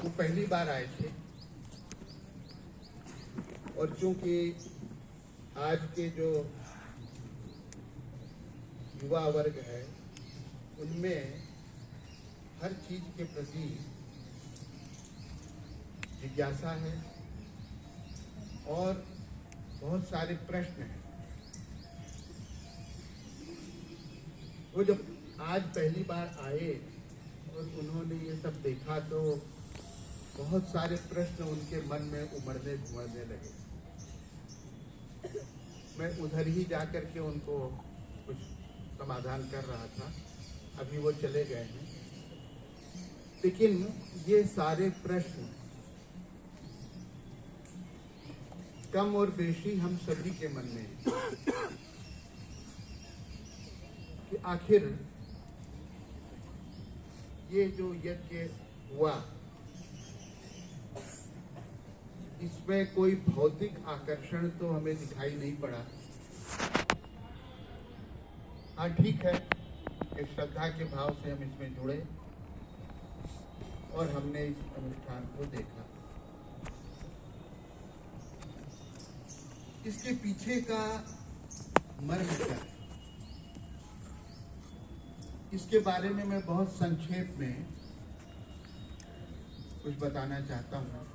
वो पहली बार आए थे और चूंकि आज के जो युवा वर्ग है उनमें हर चीज के प्रति जिज्ञासा है और बहुत सारे प्रश्न हैं। वो जब आज पहली बार आए और उन्होंने ये सब देखा तो बहुत सारे प्रश्न उनके मन में उमड़ने घुमड़ने लगे। मैं उधर ही जाकर के उनको कुछ समाधान कर रहा था, अभी वो चले गए हैं। लेकिन ये सारे प्रश्न कम और बेशी हम सभी के मन में है कि आखिर ये जो यज्ञ हुआ इसमें कोई भौतिक आकर्षण तो हमें दिखाई नहीं पड़ा। हाँ ठीक है, एक श्रद्धा के भाव से हम इसमें जुड़े और हमने इस अनुष्ठान को देखा। इसके पीछे का मर्म क्या है, इसके बारे में मैं बहुत संक्षेप में कुछ बताना चाहता हूँ।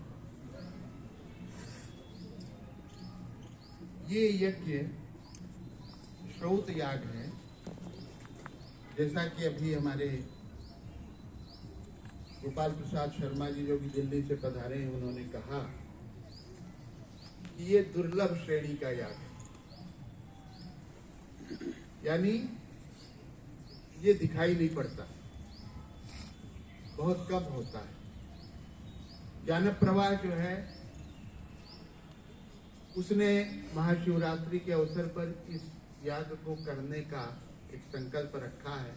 ये यज्ञ श्रौत याग है। जैसा कि अभी हमारे गोपाल प्रसाद शर्मा जी जो कि दिल्ली से पधारे हैं उन्होंने कहा कि ये दुर्लभ श्रेणी का याग है, यानी ये दिखाई नहीं पड़ता, बहुत कम होता है। ज्ञान प्रवाह जो है उसने महाशिवरात्रि के अवसर पर इस याग को करने का एक संकल्प रखा है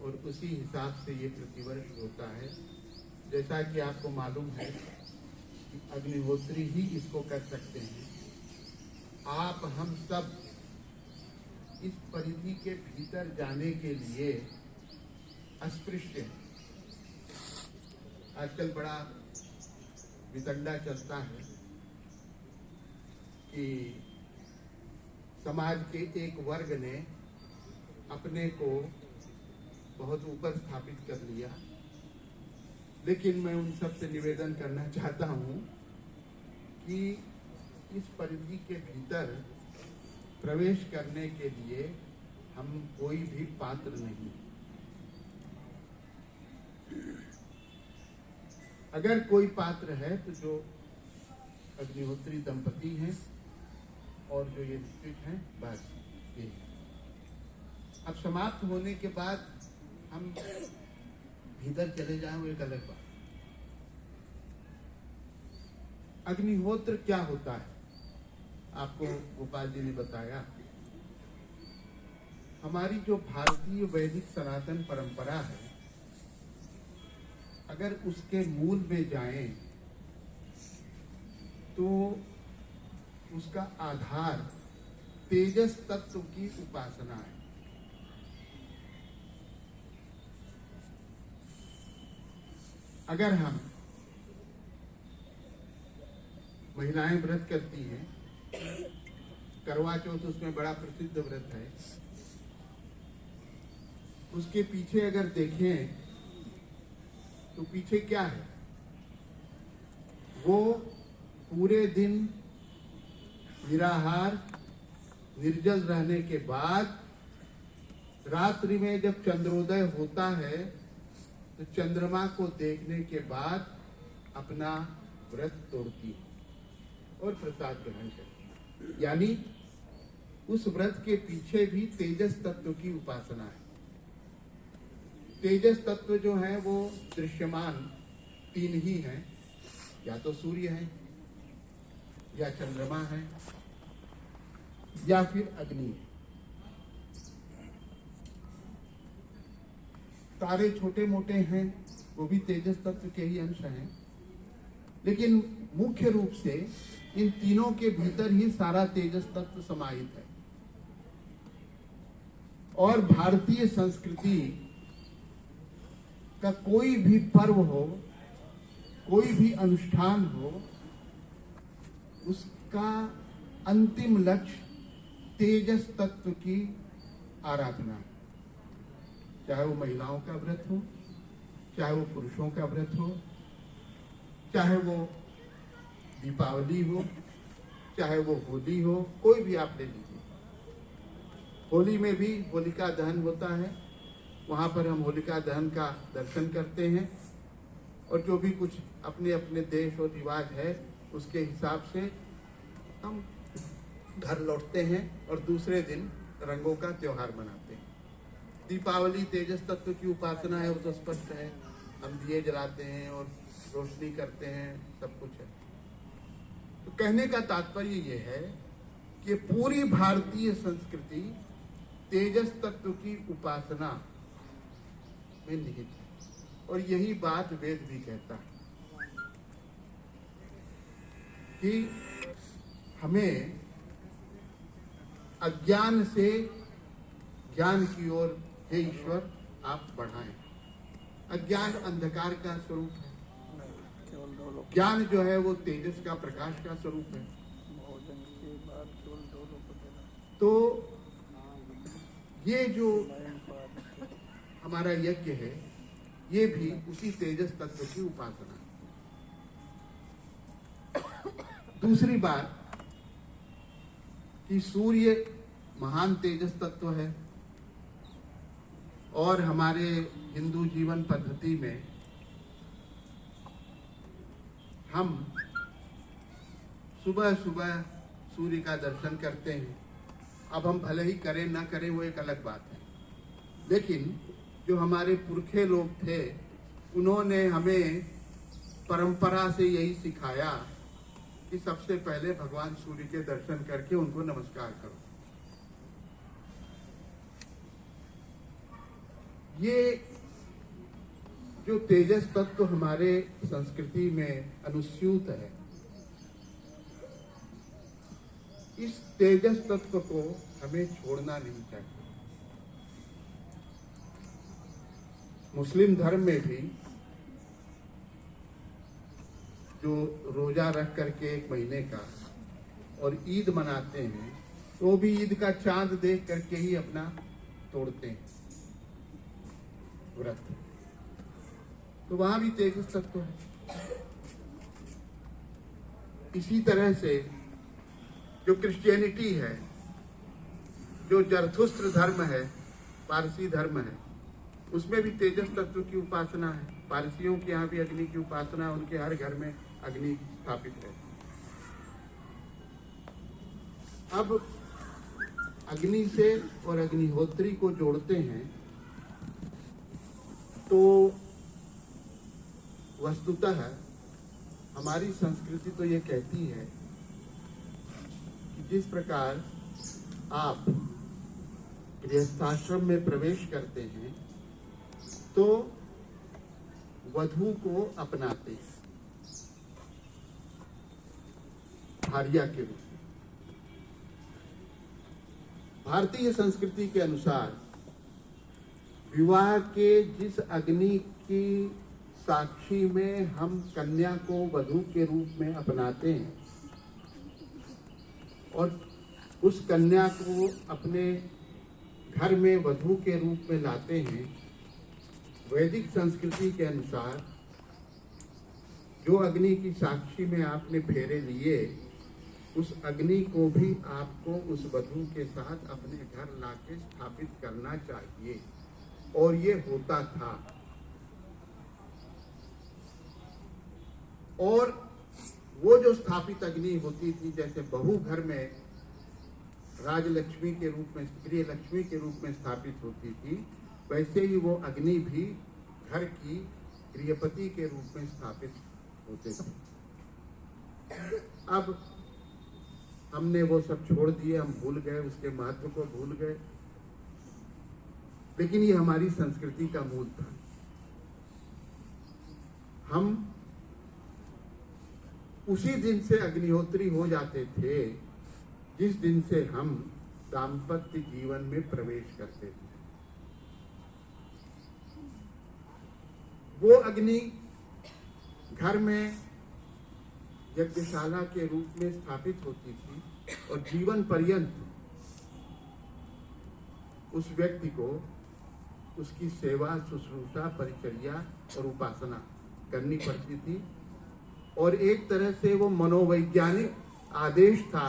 और उसी हिसाब से ये प्रतिवर्ष होता है। जैसा कि आपको मालूम है कि अग्निहोत्री ही इसको कर सकते हैं। आप हम सब इस परिधि के भीतर जाने के लिए अस्पृश्य हैं। आजकल बड़ा वितंडा चलता है कि समाज के एक वर्ग ने अपने को बहुत ऊपर स्थापित कर लिया। लेकिन मैं उन सब से निवेदन करना चाहता हूं कि इस परिधि के भीतर प्रवेश करने के लिए हम कोई भी पात्र नहीं। अगर कोई पात्र है तो जो अग्निहोत्री दंपति हैं और जो ये ऋत्विक हैं, बस ये। अब समाप्त होने के बाद हम भीतर चले जाएं वो एक अलग बात। अग्निहोत्र क्या होता है आपको गोपाल जी ने बताया। हमारी जो भारतीय वैदिक सनातन परंपरा है, अगर उसके मूल में जाएं तो उसका आधार तेजस तत्व की उपासना है। अगर हम महिलाएं व्रत करती हैं, करवा चौथ उसमें बड़ा प्रसिद्ध व्रत है, उसके पीछे अगर देखें तो पीछे क्या है, वो पूरे दिन निराहार निर्जल रहने के बाद रात्रि में जब चंद्रोदय होता है तो चंद्रमा को देखने के बाद अपना व्रत तोड़ती है और प्रसाद ग्रहण करती है। यानी उस व्रत के पीछे भी तेजस तत्व की उपासना है। तेजस तत्व जो है वो दृश्यमान तीन ही हैं, या तो सूर्य है, या चंद्रमा है, या फिर अग्नि है। तारे छोटे मोटे हैं, वो भी तेजस तत्व के ही अंश हैं, लेकिन मुख्य रूप से इन तीनों के भीतर ही सारा तेजस तत्व समाहित है। और भारतीय संस्कृति का कोई भी पर्व हो कोई भी अनुष्ठान हो, उसका अंतिम लक्ष्य तेजस तत्व की आराधना, चाहे वो महिलाओं का व्रत हो, चाहे वो पुरुषों का व्रत हो, चाहे वो दीपावली हो, चाहे वो होली हो, कोई भी आप ले लीजिए। होली में भी होलिका दहन होता है, वहाँ पर हम होलिका दहन का दर्शन करते हैं और जो भी कुछ अपने अपने देश और रिवाज है उसके हिसाब से हम घर लौटते हैं और दूसरे दिन रंगों का त्योहार मनाते हैं। दीपावली तेजस तत्व की उपासना है, वो तो स्पष्ट है, हम दिए जलाते हैं और रोशनी करते हैं, सब कुछ है। तो कहने का तात्पर्य ये है कि पूरी भारतीय संस्कृति तेजस तत्व की उपासना में निहित है और यही बात वेद भी कहता है कि हमें अज्ञान से ज्ञान की ओर हे ईश्वर आप बढ़ाएं। अज्ञान अंधकार का स्वरूप है, ज्ञान जो है वो तेजस का, प्रकाश का स्वरूप है। तो ये जो हमारा यज्ञ है ये भी उसी तेजस तत्व की उपासना है। दूसरी बात कि सूर्य महान तेजस तत्व है और हमारे हिंदू जीवन पद्धति में हम सुबह सुबह सूर्य का दर्शन करते हैं। अब हम भले ही करें ना करें वो एक अलग बात है, लेकिन जो हमारे पुरखे लोग थे उन्होंने हमें परंपरा से यही सिखाया कि सबसे पहले भगवान सूर्य के दर्शन करके उनको नमस्कार करो। ये जो तेजस तत्व हमारे संस्कृति में अनुस्यूत है, इस तेजस तत्व को हमें छोड़ना नहीं चाहिए। मुस्लिम धर्म में भी जो रोजा रख करके एक महीने का और ईद मनाते हैं, तो भी ईद का चांद देख करके ही अपना तोड़ते हैं व्रत। तो वहां भी तेजस तत्व है। इसी तरह से जो क्रिश्चियनिटी है, जो जरथुस्त्र धर्म है, पारसी धर्म है, उसमें भी तेजस तत्व की उपासना है। पारसियों के यहाँ भी अग्नि की उपासना है, उनके हर घर में अग्नि स्थापित है। अब अग्नि से और अग्निहोत्री को जोड़ते हैं तो वस्तुतः हमारी संस्कृति तो ये कहती है कि जिस प्रकार आप गृहस्थाश्रम में प्रवेश करते हैं तो वधू को अपनाते हैं भार्या के रूप में। भारतीय संस्कृति के अनुसार विवाह के जिस अग्नि की साक्षी में हम कन्या को वधू के रूप में अपनाते हैं और उस कन्या को अपने घर में वधू के रूप में लाते हैं, वैदिक संस्कृति के अनुसार जो अग्नि की साक्षी में आपने फेरे लिए, उस अग्नि को भी आपको उस वधू के साथ अपने घर लाके स्थापित करना चाहिए और ये होता था। और वो जो स्थापित अग्नि होती थी, जैसे बहू घर में राजलक्ष्मी के रूप में, गृह लक्ष्मी के रूप में स्थापित होती थी, वैसे ही वो अग्नि भी घर की गृहपति के रूप में स्थापित होते थे। अब हमने वो सब छोड़ दिए, हम भूल गए, उसके महत्व को भूल गए, लेकिन ये हमारी संस्कृति का मूल था। हम उसी दिन से अग्निहोत्री हो जाते थे जिस दिन से हम दाम्पत्य जीवन में प्रवेश करते थे। वो अग्नि घर में यज्ञशाला के रूप में स्थापित होती थी और जीवन पर्यंत उस व्यक्ति को उसकी सेवा, शुश्रूषा, परिचर्या और उपासना करनी पड़ती थी। और एक तरह से वो मनोवैज्ञानिक आदेश था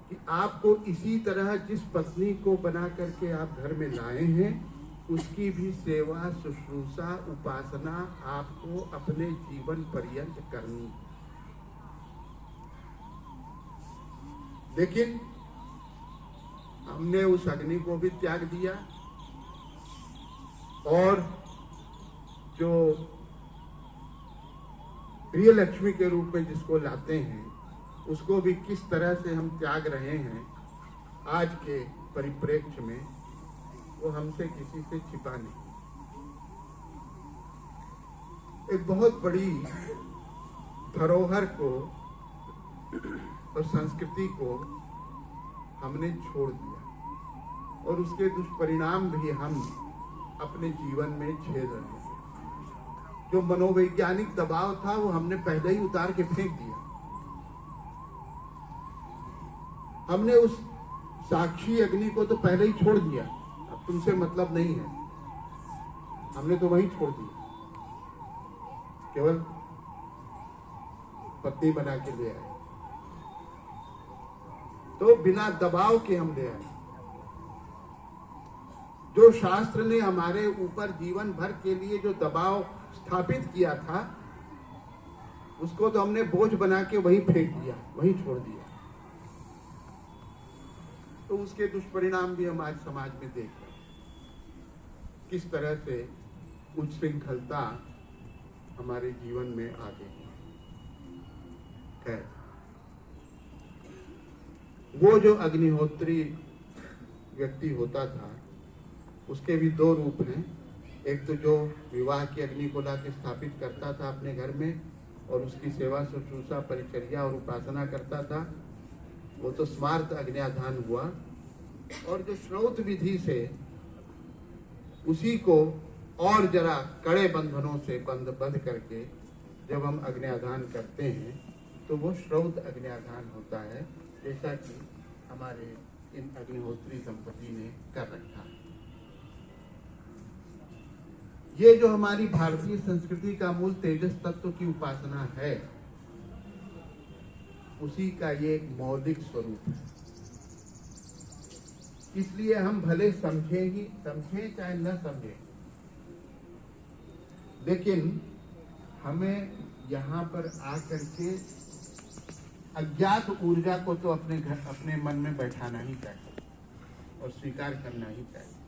कि आपको इसी तरह जिस पत्नी को बना करके आप घर में लाए हैं उसकी भी सेवा, शुश्रूषा, उपासना आपको अपने जीवन पर्यंत करनी। लेकिन हमने उस अग्नि को भी त्याग दिया और जो प्रिय लक्ष्मी के रूप में जिसको लाते हैं उसको भी किस तरह से हम त्याग रहे हैं आज के परिप्रेक्ष्य में, वो हमसे किसी से छिपा नहीं। एक बहुत बड़ी धरोहर को और संस्कृति को हमने छोड़ दिया और उसके दुष्परिणाम भी हम अपने जीवन में झेल रहे हैं। जो मनोवैज्ञानिक दबाव था वो हमने पहले ही उतार के फेंक दिया। हमने उस साक्षी अग्नि को तो पहले ही छोड़ दिया, अब तुमसे मतलब नहीं है, हमने तो वहीं छोड़ दिया, केवल पत्नी बना के ले आए। तो बिना दबाव के हम ले आए। जो शास्त्र ने हमारे ऊपर जीवन भर के लिए जो दबाव स्थापित किया था उसको तो हमने बोझ बना के वहीं फेंक दिया, वहीं छोड़ दिया। तो उसके दुष्परिणाम भी हम आज समाज में देख रहे हैं, किस तरह से उच्छृंखलता हमारे जीवन में आ गई है। वो जो अग्निहोत्री व्यक्ति होता था उसके भी दो रूप हैं। एक तो जो विवाह की अग्नि को लाके स्थापित करता था अपने घर में और उसकी सेवा, शुश्रूषा, परिचर्या और उपासना करता था, वो तो स्मार्त अग्न्याधान हुआ। और जो श्रौत विधि से उसी को और जरा कड़े बंधनों से बंद करके जब हम अग्न्याधान करते हैं तो वो श्रौत अग्न्याधान होता है, जैसा कि हमारे इन अग्निहोत्री दंपति ने कर रखा है। ये जो हमारी भारतीय संस्कृति का मूल तेजस तत्व की उपासना है, उसी का ये एक मौलिक स्वरूप है। इसलिए हम भले समझें चाहे न समझें, लेकिन हमें यहाँ पर आकर के अज्ञात ऊर्जा को तो अपने मन में बैठाना ही चाहिए और स्वीकार करना ही चाहिए।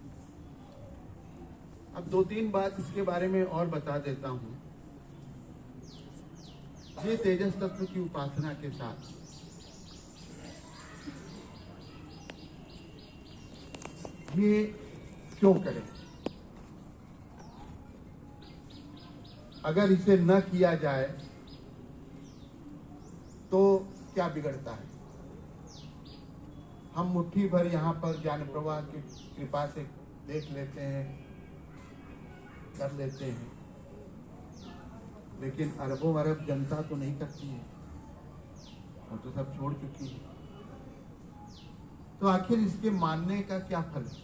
अब दो तीन बात इसके बारे में और बता देता हूं। ये तेजस तत्व की उपासना के साथ ये क्यों करें? अगर इसे न किया जाए तो क्या बिगड़ता है? हम मुट्ठी भर यहाँ पर ज्ञान प्रवाह की कृपा से देख लेते हैं, कर लेते हैं, लेकिन अरबों अरब जनता तो नहीं करती है, वो तो सब छोड़ चुकी है। तो आखिर इसके मानने का क्या फल है?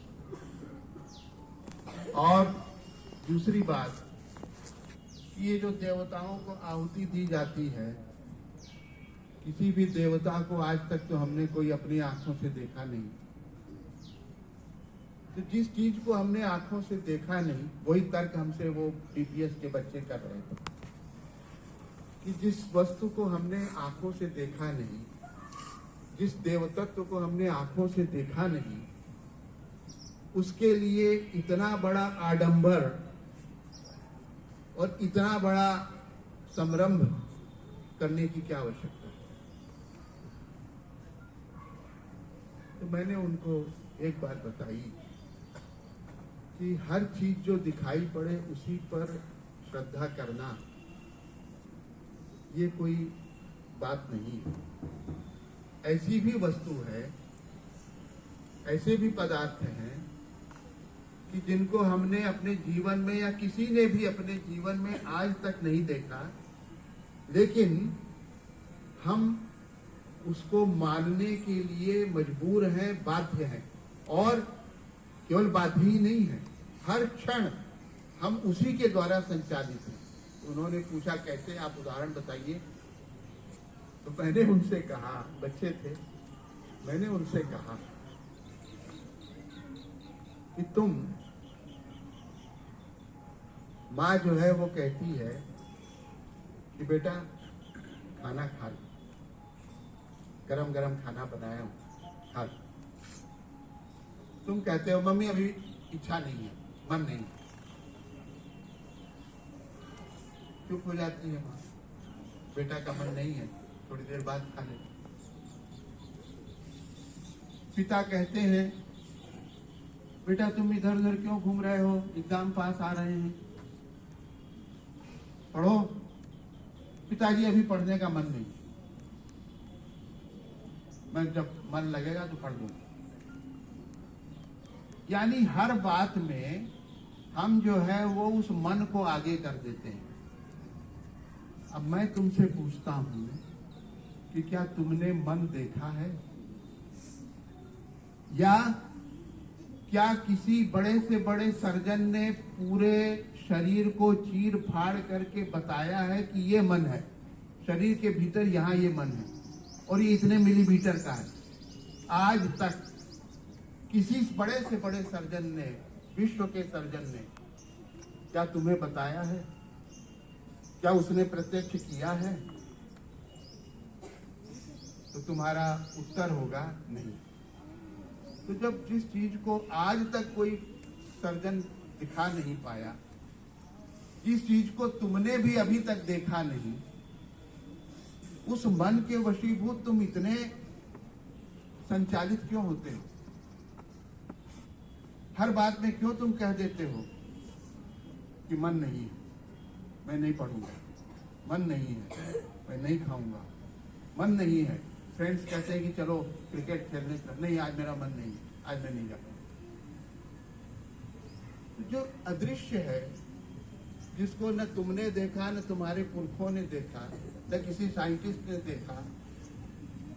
और दूसरी बात, ये जो देवताओं को आहुति दी जाती है, किसी भी देवता को आज तक तो हमने कोई अपनी आंखों से देखा नहीं। तो जिस चीज को हमने आंखों से देखा नहीं, वही तर्क हमसे वो डीपीएस के बच्चे कर रहे थे कि जिस वस्तु को हमने आंखों से देखा नहीं, जिस देवतत्व को हमने आंखों से देखा नहीं, उसके लिए इतना बड़ा आडंबर और इतना बड़ा संरंभ करने की क्या आवश्यकता है? तो मैंने उनको एक बात बताई कि हर चीज जो दिखाई पड़े उसी पर श्रद्धा करना ये कोई बात नहीं है। ऐसी भी वस्तु है, ऐसे भी पदार्थ हैं कि जिनको हमने अपने जीवन में या किसी ने भी अपने जीवन में आज तक नहीं देखा, लेकिन हम उसको मानने के लिए मजबूर हैं, बाध्य हैं। और केवल बाध्य ही नहीं है, हर क्षण हम उसी के द्वारा संचालित हैं। उन्होंने पूछा कैसे, आप उदाहरण बताइए। तो मैंने उनसे कहा, बच्चे थे, मैंने उनसे कहा कि तुम, माँ जो है वो कहती है कि बेटा खाना खा लो, गरम गरम खाना बनाया हूं, खा लो। तुम कहते हो मम्मी अभी इच्छा नहीं है, मन नहीं है। चुप हो जाती है माँ, बेटा का मन नहीं है, थोड़ी देर बाद खा ले। पिता कहते हैं बेटा तुम इधर उधर क्यों घूम रहे हो, एग्जाम पास आ रहे हैं, पढ़ो। पिताजी अभी पढ़ने का मन नहीं, मैं जब मन लगेगा तो पढ़ लूंगा। यानी हर बात में हम जो है वो उस मन को आगे कर देते हैं। अब मैं तुमसे पूछता हूं कि क्या तुमने मन देखा है? या क्या किसी बड़े से बड़े सर्जन ने पूरे शरीर को चीर फाड़ करके बताया है कि ये मन है, शरीर के भीतर यहां ये मन है और ये इतने मिलीमीटर का है? आज तक किसी बड़े से बड़े सर्जन ने, विश्व के सर्जन ने क्या तुम्हें बताया है? क्या उसने प्रत्यक्ष किया है? तो तुम्हारा उत्तर होगा नहीं। तो जब जिस चीज को आज तक कोई सर्जन दिखा नहीं पाया, जिस चीज को तुमने भी अभी तक देखा नहीं, उस मन के वशीभूत तुम इतने संचालित क्यों होते हो? हर बात में क्यों तुम कह देते हो कि मन नहीं है, मैं नहीं पढ़ूंगा, मन नहीं है, मैं नहीं खाऊंगा, मन नहीं है। फ्रेंड्स कहते हैं कि चलो क्रिकेट खेलने चल, नहीं आज मेरा मन नहीं है, आज मैं नहीं जा पाऊंगा। जो अदृश्य है, जिसको न तुमने देखा, न तुम्हारे पुरखों ने देखा, न किसी साइंटिस्ट ने देखा,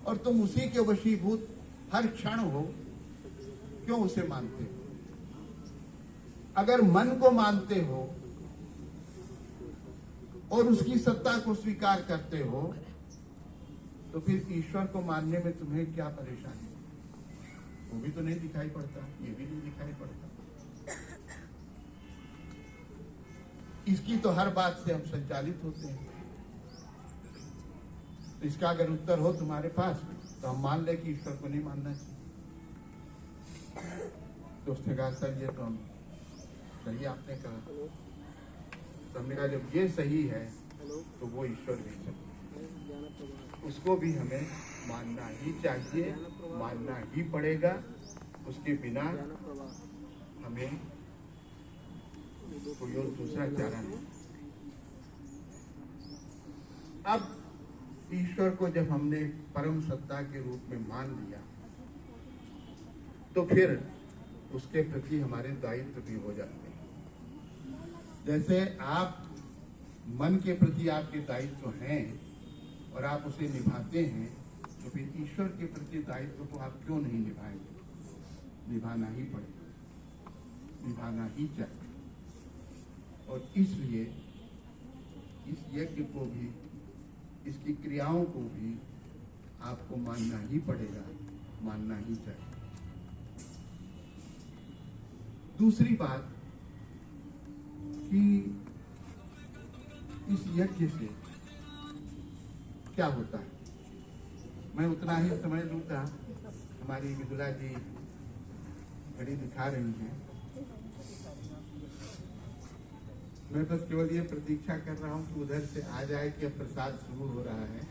और तुम उसी के वशीभूत हर क्षण हो, क्यों उसे मानते हो? अगर मन को मानते हो और उसकी सत्ता को स्वीकार करते हो, तो फिर ईश्वर को मानने में तुम्हें क्या परेशानी? वो भी तो नहीं दिखाई पड़ता, ये भी नहीं दिखाई पड़ता। इसकी तो हर बात से हम संचालित होते हैं। तो इसका अगर उत्तर हो तुम्हारे पास तो हम मान ले कि ईश्वर को नहीं मानना चाहिए। दोस्त ने कहा सर ये तो हम सही आपने कहा। तो हमने कहा जब ये सही है तो वो ईश्वर भी सही, उसको भी हमें मानना ही चाहिए, मानना ही पड़ेगा। उसके बिना हमें कोई और दूसरा चारा नहीं। अब ईश्वर को जब हमने परम सत्ता के रूप में मान लिया, तो फिर उसके प्रति हमारे दायित्व भी हो जाते हैं। जैसे आप मन के प्रति आपके दायित्व हैं और आप उसे निभाते हैं, तो फिर ईश्वर के प्रति दायित्व को आप क्यों नहीं निभाएंगे? निभाना ही पड़ेगा, निभाना ही चाहिए। और इसलिए इस यज्ञ को भी, इसकी क्रियाओं को भी आपको मानना ही पड़ेगा, मानना ही चाहिए। दूसरी बात कि इस यज्ञ से क्या होता है, मैं उतना ही समझ लूंगा। हमारी विदुला जी घड़ी दिखा रही हैं, मैं बस केवल ये प्रतीक्षा कर रहा हूँ कि उधर से आ जाए कि अब प्रसाद शुरू हो रहा है,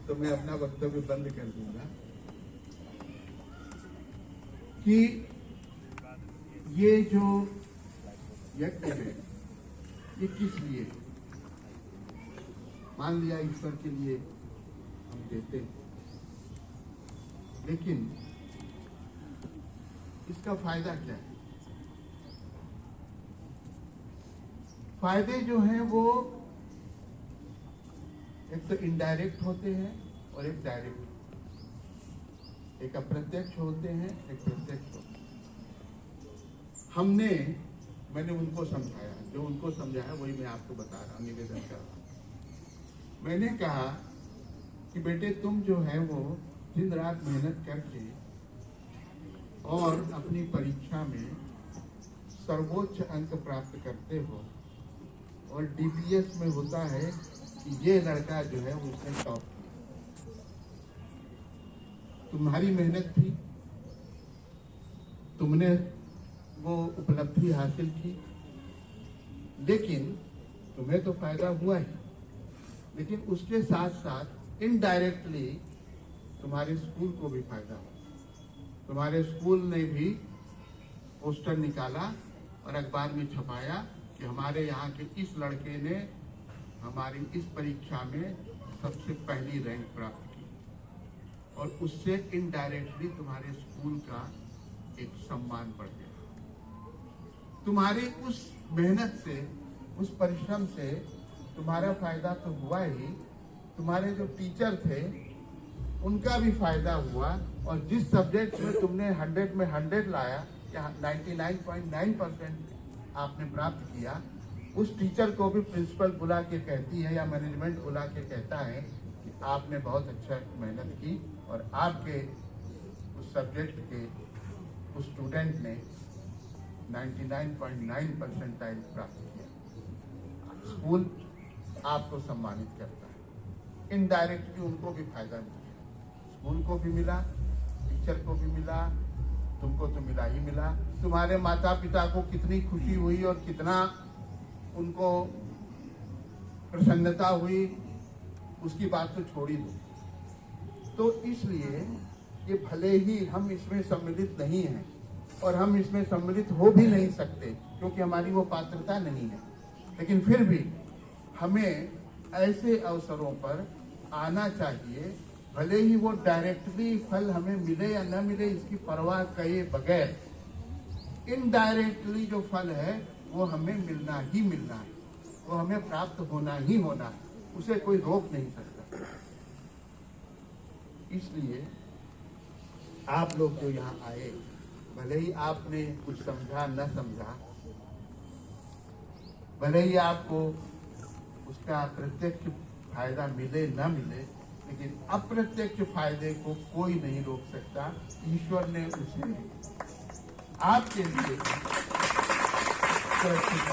तो मैं अपना वक्तव्य बंद कर दूंगा। कि ये जो यज्ञ है ये किस लिए? मान लिया ईश्वर के लिए हम देते हैं, लेकिन इसका फायदा क्या है? फायदे जो हैं वो एक तो इनडायरेक्ट होते हैं और एक डायरेक्ट, एक अप्रत्यक्ष होते हैं, एक प्रत्यक्ष होते हैं। मैंने उनको समझाया, जो उनको समझाया वही मैं आपको बता रहा हूँ, निवेदन कर रहा हूँ। मैंने कहा कि बेटे तुम जो है वो दिन रात मेहनत करके और अपनी परीक्षा में सर्वोच्च अंक प्राप्त करते हो, और डीपीएस में होता है कि ये लड़का जो है उसने टॉप किया। तुम्हारी मेहनत थी, तुमने वो उपलब्धि हासिल की, लेकिन तुम्हें तो फायदा हुआ ही, लेकिन उसके साथ साथ इनडायरेक्टली तुम्हारे स्कूल को भी फायदा हुआ। तुम्हारे स्कूल ने भी पोस्टर निकाला और अखबार में छपाया कि हमारे यहाँ के इस लड़के ने हमारी इस परीक्षा में सबसे पहली रैंक प्राप्त की, और उससे इनडायरेक्टली तुम्हारे स्कूल का एक सम्मान बढ़ गया। तुम्हारी उस मेहनत से, उस परिश्रम से तुम्हारा फायदा तो हुआ ही, तुम्हारे जो टीचर थे उनका भी फायदा हुआ, और जिस सब्जेक्ट में तुमने 100 में 100 लाया या 99.9% आपने प्राप्त किया, उस टीचर को भी प्रिंसिपल बुला के कहती है या मैनेजमेंट बुला के कहता है कि आपने बहुत अच्छा मेहनत की और आपके उस सब्जेक्ट के उस स्टूडेंट ने 99.9% प्राप्त किया। स्कूल आपको सम्मानित करता है। इनडायरेक्टली उनको भी फायदा मिला, स्कूल को भी मिला, टीचर को भी मिला, तुमको तो मिला ही मिला। तुम्हारे माता पिता को कितनी खुशी हुई और कितना उनको प्रसन्नता हुई, उसकी बात तो छोड़ ही दो। तो इसलिए ये भले ही हम इसमें सम्मिलित नहीं हैं और हम इसमें सम्मिलित हो भी नहीं सकते क्योंकि हमारी वो पात्रता नहीं है, लेकिन फिर भी हमें ऐसे अवसरों पर आना चाहिए, भले ही वो डायरेक्टली फल हमें मिले या न मिले इसकी परवाह किए बगैर, इनडायरेक्टली जो फल है वो हमें मिलना ही मिलना है, वो हमें प्राप्त होना ही होना है, उसे कोई रोक नहीं सकता। इसलिए आप लोग जो यहाँ आए, भले ही आपने कुछ समझा न समझा, भले ही आपको उसका प्रत्यक्ष फायदा मिले न मिले, लेकिन अप्रत्यक्ष फायदे को कोई नहीं रोक सकता। ईश्वर ने उसे आपके लिए सुरक्षित